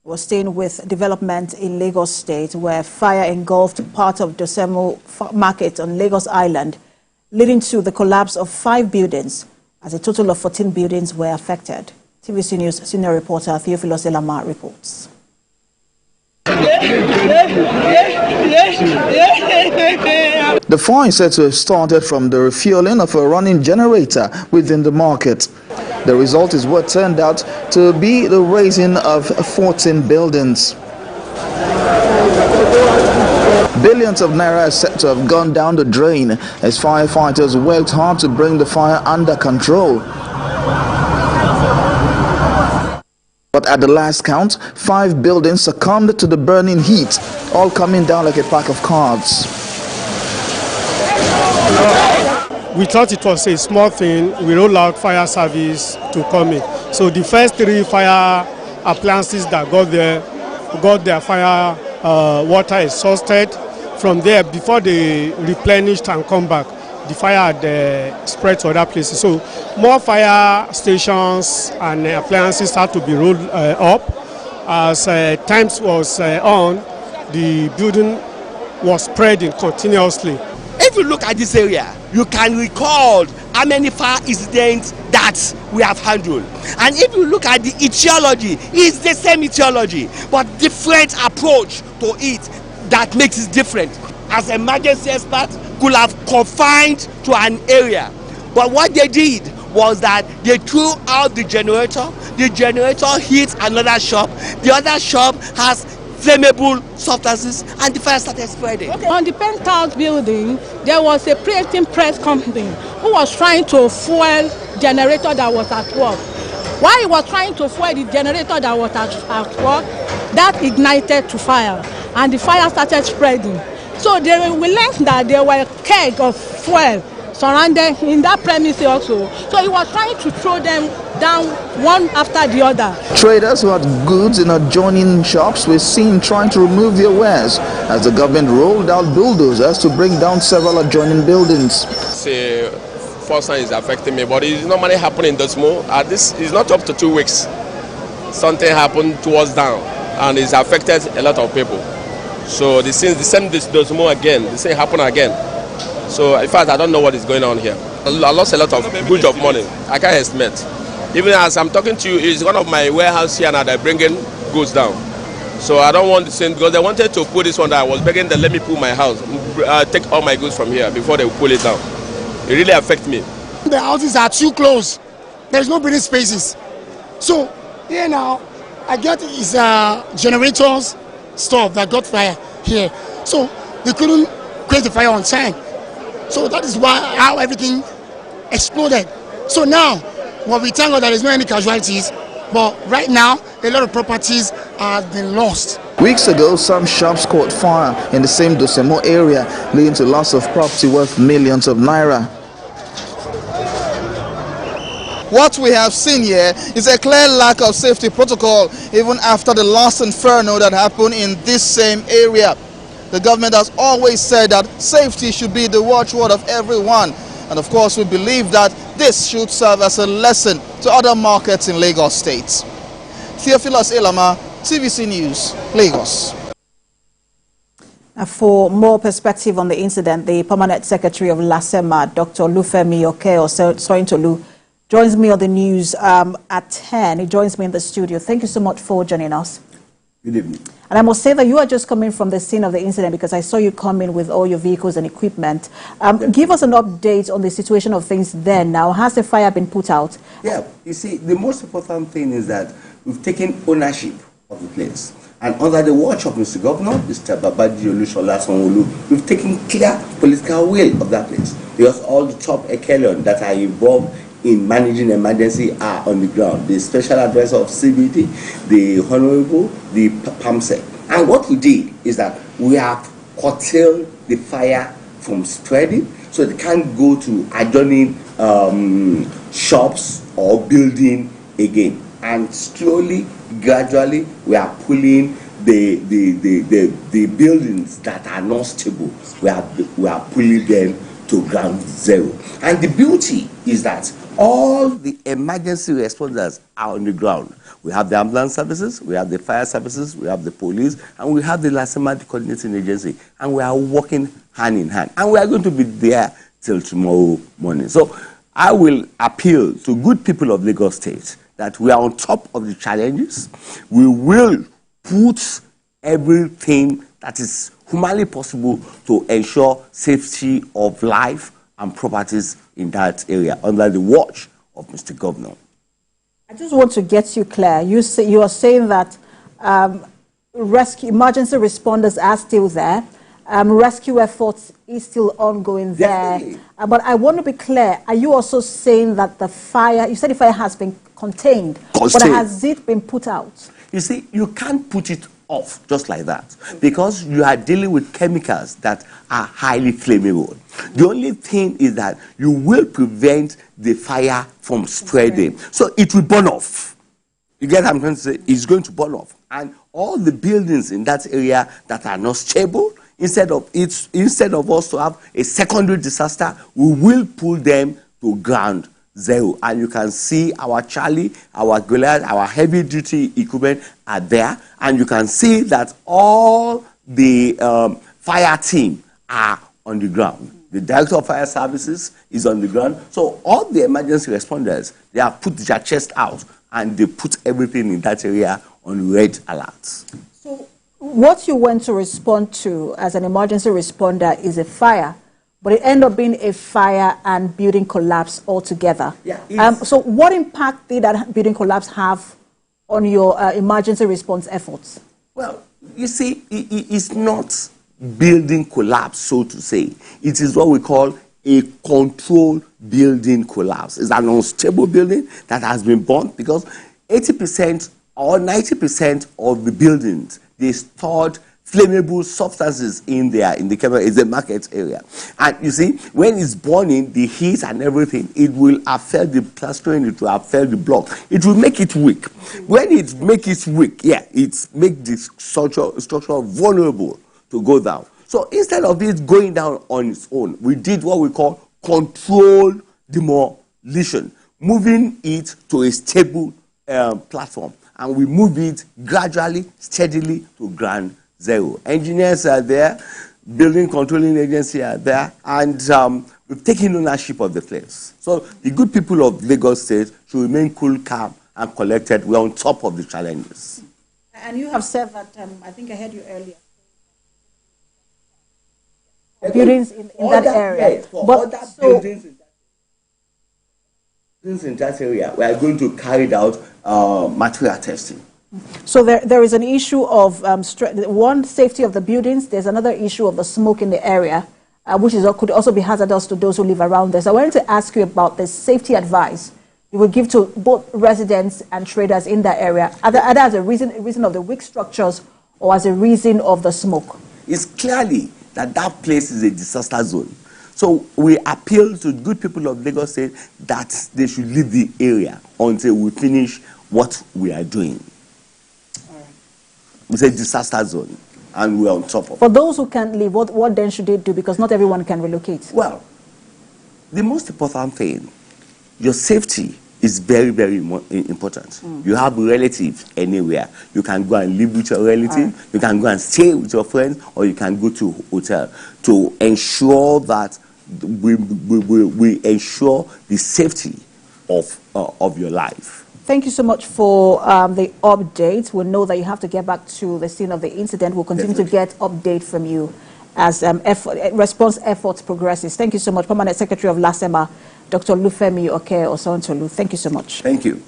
We're staying with development in Lagos State, where fire engulfed part of Docemu Market on Lagos Island, leading to the collapse of 5 buildings, as a total of 14 buildings were affected. TVC News senior reporter Theophilus Elama reports. The fire is said to have started from the refueling of a running generator within the market. The result is what turned out to be the razing of 14 buildings. Billions of naira are said to have gone down the drain as firefighters worked hard to bring the fire under control. But at the last count, 5 buildings succumbed to the burning heat, all coming down like a pack of cards. We thought it was a small thing. We rolled out fire service to come in. So the first 3 fire appliances that got their fire water exhausted. From there, before they replenished and come back, the fire had spread to other places. So more fire stations and appliances had to be rolled up. As times was on, the building was spreading continuously. If you look at this area, you can recall how many fire incidents that we have handled. And if you look at the etiology, it's the same etiology, but different approach to it that makes it different. As emergency experts could have confined to an area, but what they did was that they threw out the generator hit another shop, the other shop has flammable substances, and the fire started spreading. Okay. On the penthouse building, there was a printing press company who was trying to fuel generator that was at work. While he was trying to fuel the generator that was at work, that ignited to fire, and the fire started spreading. So we learned that there were kegs of fuel surrounded in that premise also. So he was trying to throw them down one after the other. Traders who had goods in adjoining shops were seen trying to remove their wares as the government rolled out bulldozers to bring down several adjoining buildings. First time is affecting me, but it's normally happening in Docemu. This is not up to 2 weeks. Something happened towards down, and it's affected a lot of people. So the same Docemu again, the same happened again. So in fact, I don't know what is going on here. I lost a lot of goods of money. I can't estimate. Even as I'm talking to you, it's one of my warehouse here now. They're bringing goods down. So I don't want the same, because they wanted to put this one that I was begging them, let me pull my house, take all my goods from here before they pull it down. It really affects me. The houses are too close. There's no breathing spaces. So here now, I get is generators stuff that got fire here. So they couldn't create the fire on time. So that is how everything exploded. So now, well, we thank God there is no any casualties, but right now, a lot of properties have been lost. Weeks ago, some shops caught fire in the same Docemu area, leading to loss of property worth millions of naira. What we have seen here is a clear lack of safety protocol, even after the last inferno that happened in this same area. The government has always said that safety should be the watchword of everyone. And of course, we believe that this should serve as a lesson to other markets in Lagos State. Theophilus Elama, TVC News, Lagos. For more perspective on the incident, the Permanent Secretary of LASEMA, Dr. Olufemi Soyintolu, joins me on the news at 10. He joins me in the studio. Thank you so much for joining us. Good evening. And I must say that you are just coming from the scene of the incident, because I saw you come in with all your vehicles and equipment. Give us an update on the situation of things then. Now, has the fire been put out? Yeah, you see, the most important thing is that we've taken ownership of the place. And under the watch of Mr. Governor, Mr. Babadi Olushola Sanwo-Olu, we've taken clear political will of that place. Because all the top echelon that are involved in managing emergency are on the ground. The special advisor of CBD, the honorable, the PAMSEC. And what we did is that we have curtailed the fire from spreading, so they can't go to adjoining shops or building again. And slowly, gradually, we are pulling the buildings that are not stable. We are pulling them to ground zero. And the beauty is that all the emergency responders are on the ground. We have the ambulance services, we have the fire services, we have the police, and we have the Lasema coordinating agency. And we are working hand in hand. And we are going to be there till tomorrow morning. So I will appeal to good people of Lagos State that we are on top of the challenges. We will put everything that is humanly possible to ensure safety of life and properties in that area under the watch of Mr. Governor. I just want to get you clear. You are saying that emergency responders are still there. Rescue efforts is still ongoing there. But I want to be clear. Are you also saying that the fire, you said the fire has been contained, but has it been put out? You see, you can't put it off just like that because you are dealing with chemicals that are highly flammable. The only thing is that you will prevent the fire from spreading. So it will burn off. You get what I'm trying to say? It's going to burn off. And all the buildings in that area that are not stable, instead of us to have a secondary disaster, we will pull them to ground zero. And you can see our Charlie, our Goliath, our heavy duty equipment are there. And you can see that all the fire team are on the ground. The director of fire services is on the ground. So all the emergency responders, they have put their chest out and they put everything in that area on red alert. So what you went to respond to as an emergency responder is a fire, but it ended up being a fire and building collapse altogether. Yeah, so what impact did that building collapse have on your emergency response efforts? Well, you see, it's not building collapse, so to say. It is what we call a controlled building collapse. It's an unstable building that has been burnt because 80% or 90% of the buildings, they stored flammable substances in there, in the camera, is the market area. And you see, when it's burning, the heat and everything, it will affect the plastering, it will affect the block. It will make it weak. When it makes it weak, it makes the structure vulnerable to go down. So instead of it going down on its own, we did what we call controlled demolition, moving it to a stable platform. And we move it gradually, steadily to ground zero. Engineers are there, building controlling agency are there, and we've taken ownership of the place. So the good people of Lagos State should remain cool, calm, and collected. We're on top of the challenges. And you have said that, I think I heard you earlier, buildings in that area. But buildings in that area, we are going to carry out material testing. So there is an issue of one, safety of the buildings. There's another issue of the smoke in the area, which could also be hazardous to those who live around there. So I wanted to ask you about the safety advice you will give to both residents and traders in that area, either as a reason of the weak structures or as a reason of the smoke. It's clearly that place is a disaster zone. So we appeal to good people of Lagos State that they should leave the area until we finish what we are doing. It's a disaster zone, and we're on top of it. For those who can't leave, what then should they do? Because not everyone can relocate. Well, the most important thing, your safety is very, very important. You have relatives anywhere. You can go and live with your relative, you can go and stay with your friends, or you can go to a hotel to ensure that we ensure the safety of your life. Thank you so much for the update. We know that you have to get back to the scene of the incident. We'll continue to get update from you as response efforts progresses. Thank you so much, Permanent Secretary of Lasema, Dr. Lufemi Oke Osontolu. Thank you so much. Thank you.